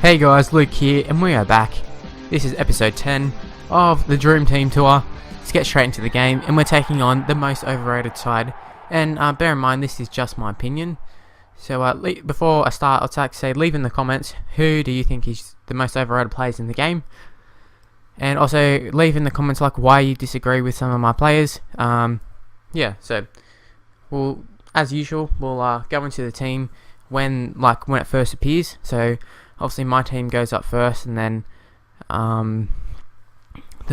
Hey guys, Luke here, and we are back. This is episode 10 of the Dream Team Tour. Let's get straight into the game, and we're taking on the most overrated side. And bear in mind, this is just my opinion. So before I start, I'd like to say, leave in the comments who do you think is the most overrated players in the game. And also leave in the comments like why you disagree with some of my players. Yeah, so as usual, we'll go into the team when it first appears. So obviously my team goes up first, and then the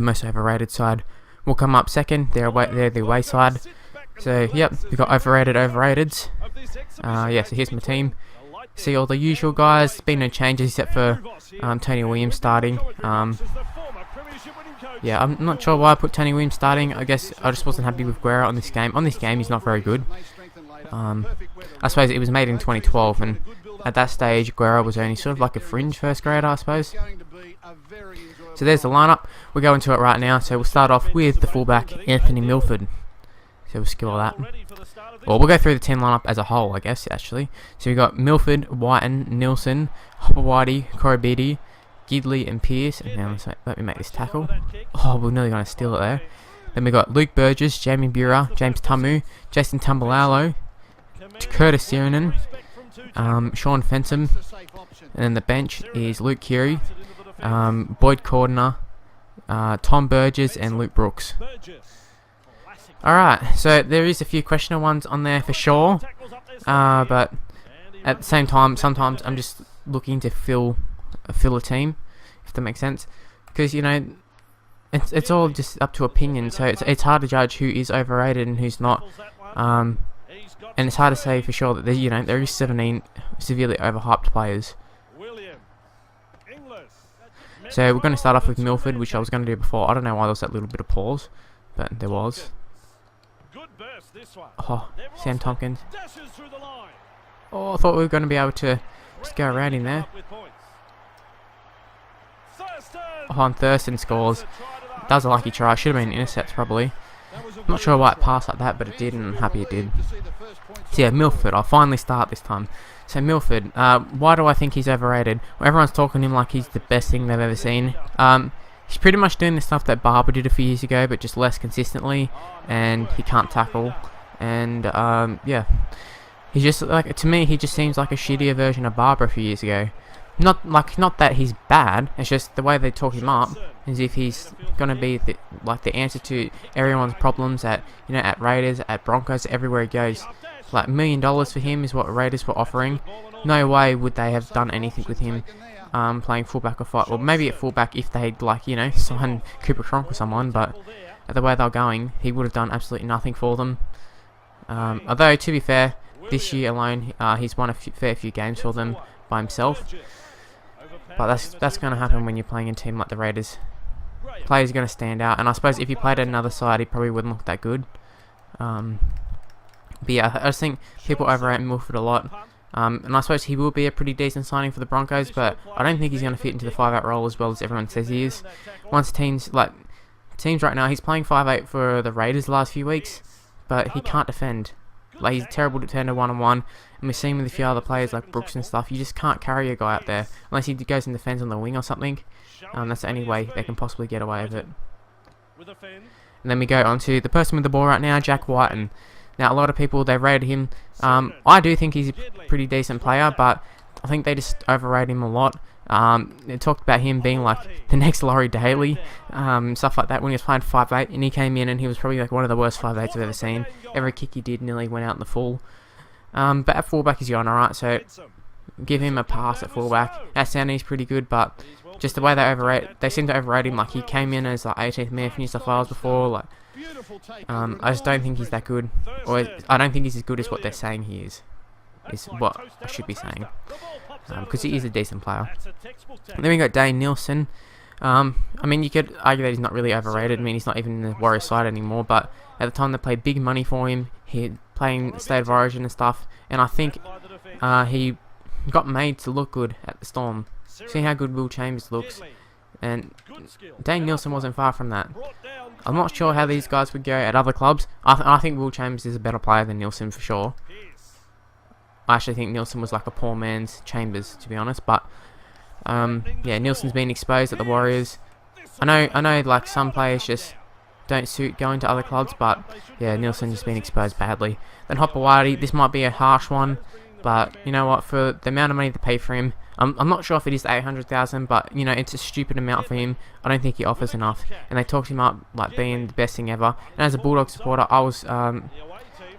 most overrated side will come up second. They're the away side. So yep, we've got overrateds. Yeah, so here's my team. See all the usual guys. There's been no changes except for Tony Williams starting. Yeah, I'm not sure why I put Tony Williams starting. I guess I just wasn't happy with Buhrer on this game. On this game, he's not very good. I suppose it was made in 2012, and at that stage, Buhrer was only sort of like a fringe first grader, I suppose. So there's the lineup. We'll go into it right now. So we'll start off with the fullback, Anthony Milford. So we'll skip all that. Well, we'll go through the team lineup as a whole, I guess, actually. So we've got Milford, Wighton, Nielson, Hopoate, Koroibete, Gidley and Pierce. And now let me make this tackle. Oh, we're nearly going to steal it there. Then we've got Luke Burgess, Jamie Buhrer, James Tamou, Jason Taumalalo, Curtis Sironen, Shaun Fensom. And then the bench is Luke Keary, Boyd Cordner, Tom Burgess and Luke Brooks. Alright, so there is a few questionable ones on there for sure, but at the same time, sometimes I'm just looking to fill a team, if that makes sense, because you know it's all just up to opinion. So it's hard to judge who is overrated and who's not, and it's hard to say for sure that there is 17 severely overhyped players. So we're going to start off with Milford, which I was going to do before. I don't know why there was that little bit of pause, but there was. Oh, Sam Tompkins. Oh, I thought we were going to be able to just go around in there. Oh, and Thurston scores. That was a lucky try. Should have been intercepts probably. I'm not sure why it passed like that, but it did, and I'm happy it did. So yeah, Milford. I'll finally start this time. So Milford, why do I think he's overrated? Well, everyone's talking to him like he's the best thing they've ever seen. He's pretty much doing the stuff that Buhrer did a few years ago, but just less consistently, and he can't tackle. And yeah, he just to me, he just seems like a shittier version of Buhrer a few years ago. Not that he's bad. It's just the way they talk him up, as if he's gonna be the answer to everyone's problems at Raiders, at Broncos, everywhere he goes. Like $1 million for him is what Raiders were offering. No way would they have done anything with him playing fullback or fight. Well, maybe at fullback if they'd signed Cooper Cronk or someone, but at the way they're going, he would have done absolutely nothing for them. Although to be fair, this year alone, he's won a fair few games for them by himself. But that's going to happen when you're playing a team like the Raiders. Players are going to stand out, and I suppose if he played at another side, he probably wouldn't look that good. But yeah, I just think people overrate Milford a lot. And I suppose he will be a pretty decent signing for the Broncos, but I don't think he's going to fit into the 5'8" role as well as everyone says he is. Once teams right now, he's playing 5'8" for the Raiders the last few weeks, but he can't defend. He's a terrible defender one-on-one, and we've seen with a few other players like Brooks and stuff. You just can't carry a guy out there unless he goes and defends on the wing or something. That's the only way they can possibly get away with it. And then we go on to the person with the ball right now, Jack Wighton. Now, a lot of people, they rated him. I do think he's a pretty decent player, but I think they just overrate him a lot. They talked about him being like the next Laurie Daly, stuff like that, when he was playing 5'8", and he came in and he was probably like one of the worst 5'8s I've ever seen. Every kick he did nearly went out in the full. But at fullback he's going alright, so give him a pass at fullback. At centre he's pretty good, but just the way they seem to overrate him. Like, he came in as 18th man for New South Wales before. I just don't think he's that good, or I don't think he's as good as what they're saying he is what I should be saying, because he is a decent player. And then we got Dane Nielson. I mean, you could argue that he's not really overrated. I mean, he's not even in the Warriors side anymore, but at the time they played big money for him. He playing State of Origin and stuff, and I think he got made to look good at the Storm. See how good Will Chambers looks, and Dane Nielson wasn't far from that. I'm not sure how these guys would go at other clubs. I think Will Chambers is a better player than Nielson for sure. I actually think Nielson was like a poor man's Chambers, to be honest, but Yeah, Nielson's been exposed at the Warriors. I know, like some players just don't suit going to other clubs, but yeah, Nielsen just been exposed badly. Then Hopoate, this might be a harsh one, but you know what? For the amount of money they pay for him, I'm not sure if it is 800,000, but you know, it's a stupid amount for him. I don't think he offers enough, and they talked him up like being the best thing ever. And as a Bulldog supporter, I was a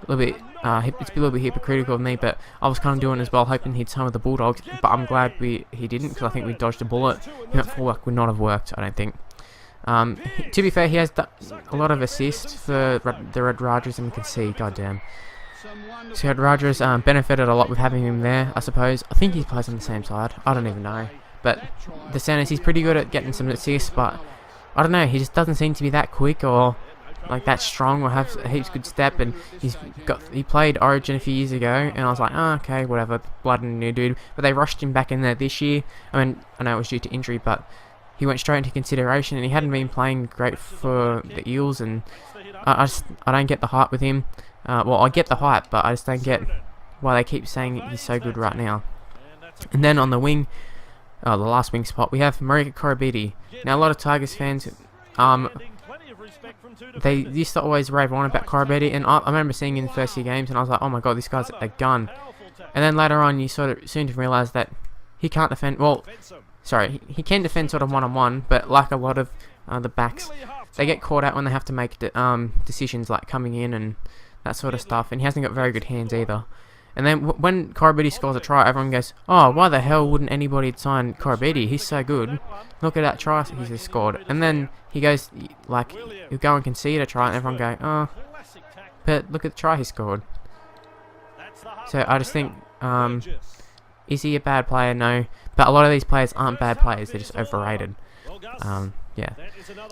little bit. It's a little bit hypocritical of me, but I was kind of doing as well, hoping he'd sign with the Bulldogs. But I'm glad he didn't, because I think we dodged a bullet. Him at fullback would not have worked, I don't think. To be fair, he has a lot of assists for the Red Rajahs, and we can see, goddamn. So Red Rajahs benefited a lot with having him there, I suppose. I think he plays on the same side. I don't even know. But the centers, he's pretty good at getting some assists, but I don't know, he just doesn't seem to be that quick or like that strong or have a heaps good step. And he played Origin a few years ago, and I was like, oh, okay, whatever, blood and a new dude. But they rushed him back in there this year. I mean, I know it was due to injury, but he went straight into consideration, and he hadn't been playing great for the Eels, and I don't get the hype with him. Well, I get the hype, but I just don't get why they keep saying he's so good right now. And then on the wing, the last wing spot, we have Marika Koroibete. Now, a lot of Tigers fans, they used to always rave on about Koroibete, and I remember seeing him in the first few games, and I was like, oh my god, this guy's a gun. And then later on, you sort of soon to realise that he can't defend. Well, sorry, he can defend sort of one-on-one, but like a lot of the backs, they get caught out when they have to make decisions like coming in and that sort of stuff, and he hasn't got very good hands either. And then when Koroibete scores a try, everyone goes, oh, why the hell wouldn't anybody sign Koroibete? He's so good. Look at that try he's just scored. And then he goes, like, he'll go and concede a try, and everyone go, oh, but look at the try he scored. So I just think, is he a bad player? No. But a lot of these players aren't bad players, they're just overrated. Yeah.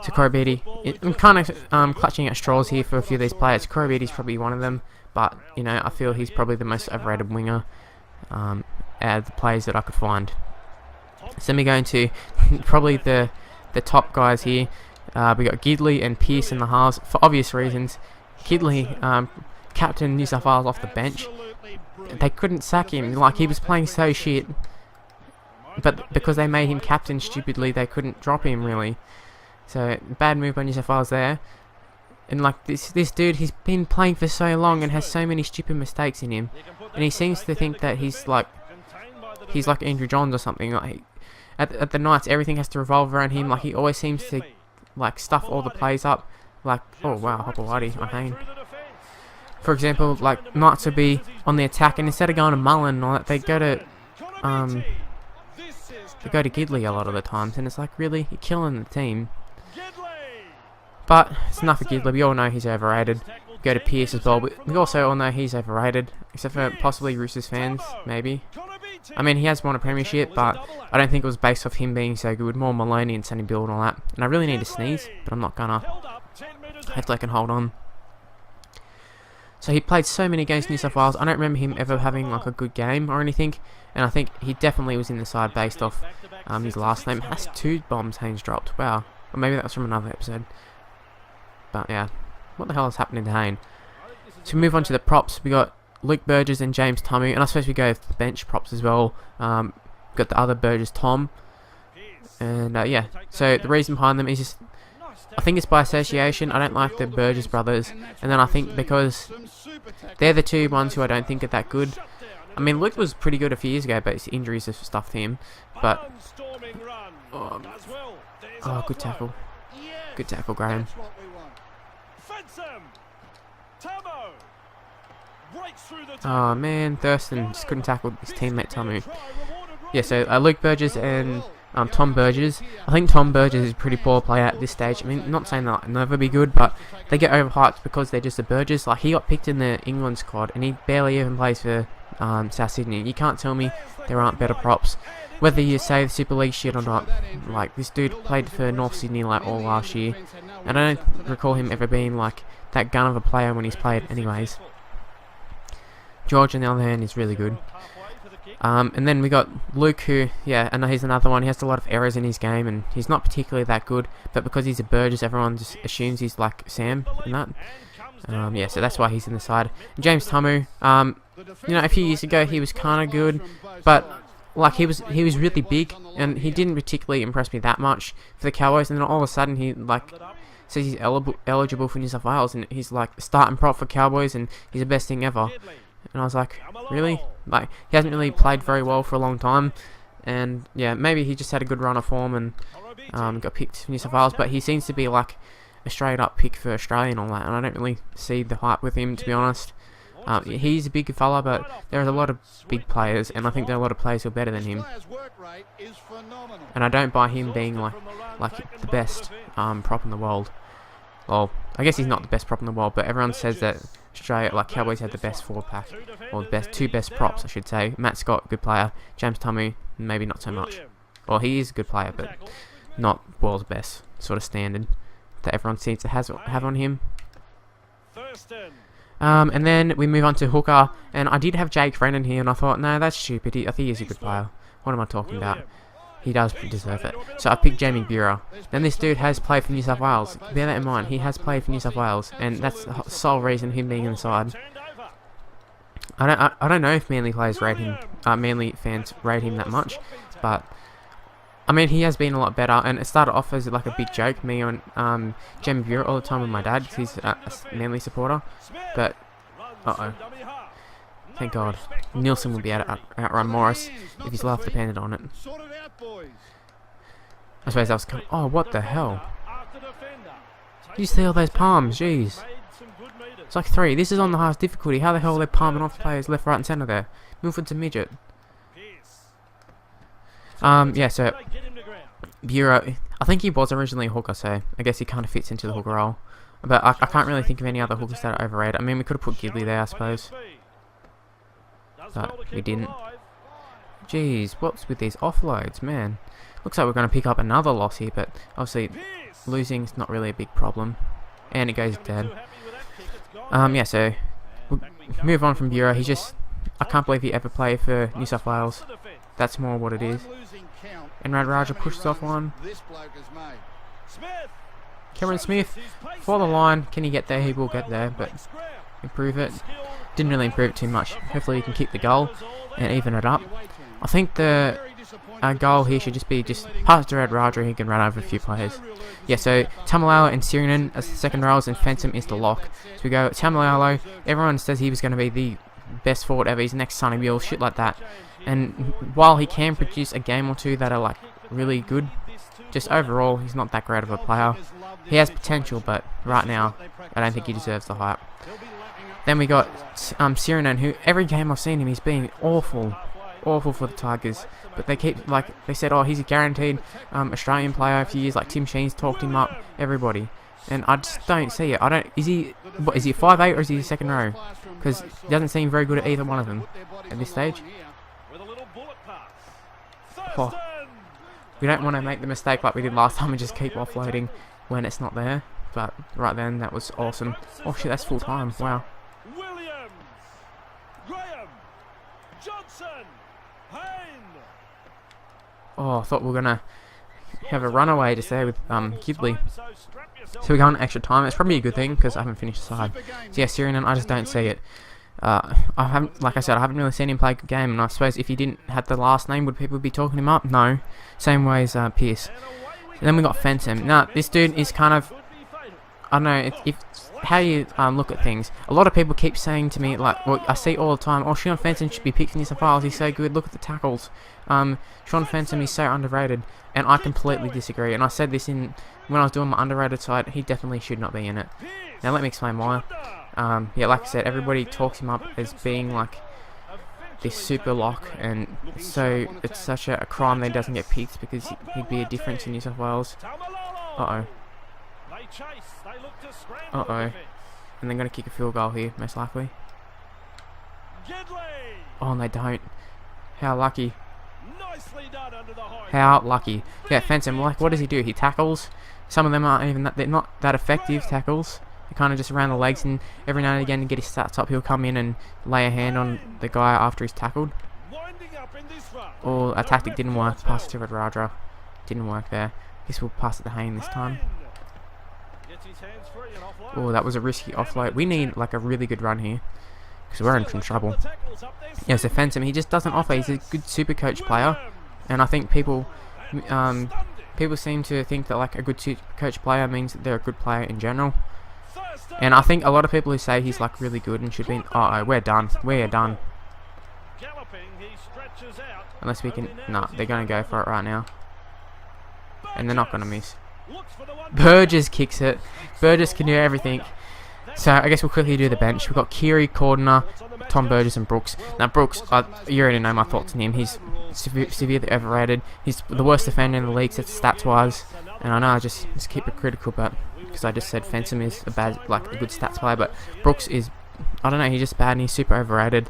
So Koroibete, I'm kind of clutching at straws here for a few of these players. Koroibete's probably one of them, but you know, I feel he's probably the most overrated winger out of the players that I could find. So then we go into probably the top guys here. We got Gidley and Pearce in the halves for obvious reasons. Gidley, captain New South Wales off the bench. They couldn't sack him, like he was playing so shit. But because they made him captain stupidly, they couldn't drop him really. So bad move by New South Wales there. And like this dude, he's been playing for so long and has so many stupid mistakes in him, and he seems to think that he's like Andrew Johns or something. Like at the Knights, everything has to revolve around him. Like he always seems to like stuff all the plays up. Like, oh wow, Hopoate on Hayne. For example, like Knights would be on the attack, and instead of going to Mullen and all that, they go to Gidley a lot of the times, and it's like, really, you're killing the team. But it's enough of Gidley. We all know he's overrated. Go to Pearce as well. We also all know he's overrated, except for possibly Roosters fans, maybe. I mean, he has won a premiership, but I don't think it was based off him being so good. More Maloney and Sonny Bill and all that. And I really need to sneeze, but I'm not gonna. Hopefully I can hold on. So he played so many games in New South Wales. I don't remember him ever having like a good game or anything. And I think he definitely was in the side based off his last name. That's 2 bombs Haynes dropped. Wow. Or maybe that was from another episode. But yeah, what the hell is happening to Hayne? So we move on to the props. We got Luke Burgess and James Tamou. And I suppose we go with bench props as well. Got the other Burgess, Tom. And yeah, so the reason behind them is just, I think it's by association. I don't like the Burgess brothers. And then I think because they're the 2 ones who I don't think are that good. I mean, Luke was pretty good a few years ago, but his injuries have stuffed him. But oh, good tackle. Good tackle, Graham. Oh man, Thurston just couldn't tackle his teammate Tamou. Yeah, so Luke Burgess and Tom Burgess. I think Tom Burgess is a pretty poor player at this stage. I mean, not saying they'll never be good, but they get overhyped because they're just a Burgess. Like, he got picked in the England squad, and he barely even plays for South Sydney. You can't tell me there aren't better props. Whether you say the Super League shit or not, like, this dude played for North Sydney like all last year, and I don't recall him ever being like that gun of a player when he's played anyways. George, on the other hand, is really good. And then we got Luke, who, yeah, I know he's another one. He has a lot of errors in his game, and he's not particularly that good, but because he's a Burgess, everyone just assumes he's like Sam and that. Yeah, so that's why he's in the side. And James Tamou, you know, a few years ago he was kind of good, but like he was really big, and he didn't particularly impress me that much for the Cowboys. And then all of a sudden he like says he's eligible for New South Wales, and he's like starting prop for Cowboys, and he's the best thing ever. And I was like, really? Like, he hasn't really played very well for a long time, and yeah, maybe he just had a good run of form and got picked for New South Wales, but he seems to be like a straight up pick for Australia and all that, and I don't really see the hype with him, to be honest. He's a big fella, but there are a lot of big players, and I think there are a lot of players who are better than him. And I don't buy him being like the best prop in the world. Well, I guess he's not the best prop in the world, but everyone says that Australia, like Cowboys, had the best forward pack, or the two best props, I should say. Matt Scott, good player. James Tamou, maybe not so much. Well, he is a good player, but not world's best sort of standard that everyone seems to have on him. And then we move on to hooker, and I did have Jake Brennan here, and I thought, no, that's stupid. I think he's a good player. What am I talking about? He does deserve it. So I picked Jamie Buhrer. Then this dude has played for New South Wales. Bear that in mind. He has played for New South Wales, and that's the sole reason him being inside. I don't know if Manly players rate him, Manly fans rate him that much, but I mean, he has been a lot better, and it started off as like a big joke, me and Jamie Buhrer all the time with my dad, because he's a Manly supporter. But thank God, Nielson will be able to outrun Morris if his life depended on it. I suppose that was kind of, oh, what the hell? Did you see all those palms? Jeez. It's like 3. This is on the highest difficulty. How the hell are they palming off players left, right, and centre there? Milford's a midget. Yeah, so Buhrer, I think he was originally a hooker, so I guess he kind of fits into the hooker role. But I can't really think of any other hookers that are overrated. I mean, we could have put Gidley there, I suppose. But we didn't. Jeez, what's with these offloads, man? Looks like we're going to pick up another loss here, but obviously losing is not really a big problem. And it goes dead. Yeah, so we'll move on from Buhrer. He's just, I can't believe he ever played for New South Wales. That's more what it is. And Raja pushes off one. Cameron Smith for the line. Can he get there? He will get there, but improve it. Didn't really improve it too much. Hopefully he can kick the goal and even it up. I think the goal here should just be pass to Raja. He can run over a few players. Yeah, so Taumalalo and Sironen as the second rows, and Fensom is the lock. So we go Taumalalo. Everyone says he was going to be the best forward ever. He's next Sonny Bill, shit like that. And while he can produce a game or two that are like really good, just overall he's not that great of a player. He has potential, but right now I don't think he deserves the hype. Then we got Sironen, who every game I've seen him, he's been awful for the Tigers. But they keep, like, they said, oh, he's a guaranteed Australian player a few years. Like Tim Sheen's talked him up, everybody. And I just don't see it. Is he a 5'8" or is he a second row? Because he doesn't seem very good at either one of them at this stage. Oh. We don't want to make the mistake like we did last time and just keep offloading when it's not there. But right then, that was awesome. Oh shit, that's full time. Wow. Oh, I thought we were going to have a runaway just there with Gidley. So we're going extra time. It's probably a good thing because I haven't finished the side. So yeah, Sironen, I just don't see it. I haven't, like I said, I haven't really seen him play a good game, and I suppose if he didn't have the last name, would people be talking him up? No. Same way as Pearce. And then we got Fensom. Now, this dude is kind of, I don't know, if how you look at things. A lot of people keep saying to me, like, well, I see all the time, oh, Shaun Fensom should be picked in New South Wales, he's so good, look at the tackles. Shaun Fensom is so underrated, and I completely disagree. And I said this when I was doing my underrated side, he definitely should not be in it. Now, let me explain why. Yeah, like I said, everybody talks him up as being like this super lock, and so it's such a crime that he doesn't get picked because he'd be a difference in New South Wales. Uh-oh. Uh-oh. And they're going to kick a field goal here, most likely. Oh, and they don't. How lucky. How lucky. Yeah, Fensom, like, what does he do? He tackles. Some of them aren't even they're not that effective tackles. They kind of just around the legs, and every now and again to get his stats up, he'll come in and lay a hand on the guy after he's tackled. Oh, a tactic didn't work. Pass to Raja. Didn't work there. Guess we'll pass it to Hayne this time. Oh, that was a risky offload. We need like a really good run here. because we're in trouble. Yeah, so Fensom, he just doesn't offer. He's a good super coach player, and I think people seem to think that like a good super coach player means that they're a good player in general. And I think a lot of people who say he's like really good and should be, oh, we're done. Unless we can, nah, they're going to go for it right now. And they're not going to miss. Burgess kicks it. Burgess can do everything. So I guess we'll quickly do the bench. We've got Keary, Cordner, Tom Burgess and Brooks. Now Brooks, you already know my thoughts on him. He's severely overrated. He's the worst defender in the league stats wise. And I know I just keep it critical, but because I just said Fensom is a good stats player, but Brooks is, I don't know, he's just bad and he's super overrated.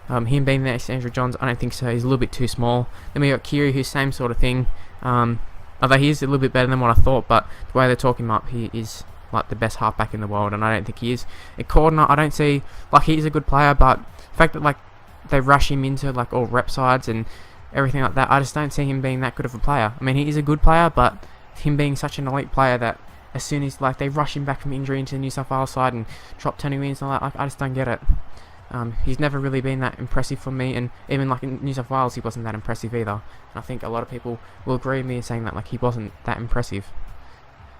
Him being the next Andrew Johns, I don't think so. He's a little bit too small. Then we got Keary, who's same sort of thing. Although he is a little bit better than what I thought, but the way they're talking him up, he is like the best halfback in the world, and I don't think he is. At Cordner, I don't see, like, he is a good player, but the fact that like they rush him into like all rep sides and everything like that, I just don't see him being that good of a player. I mean, he is a good player, but him being such an elite player that as soon as like they rush him back from injury into the New South Wales side and drop 20 wins and all that, like, I just don't get it. He's never really been that impressive for me, and even like in New South Wales he wasn't that impressive either, and I think a lot of people will agree with me in saying that like he wasn't that impressive.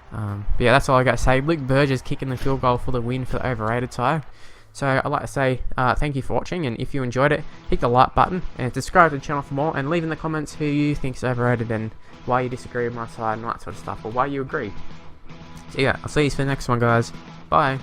But yeah, that's all I got to say. Luke Burgess kicking the field goal for the win for the overrated side. So I'd like to say thank you for watching, and if you enjoyed it, hit the like button and subscribe to the channel for more, and leave in the comments who you think is overrated and why you disagree with my side and all that sort of stuff, or why you agree. So yeah, I'll see you for the next one, guys. Bye.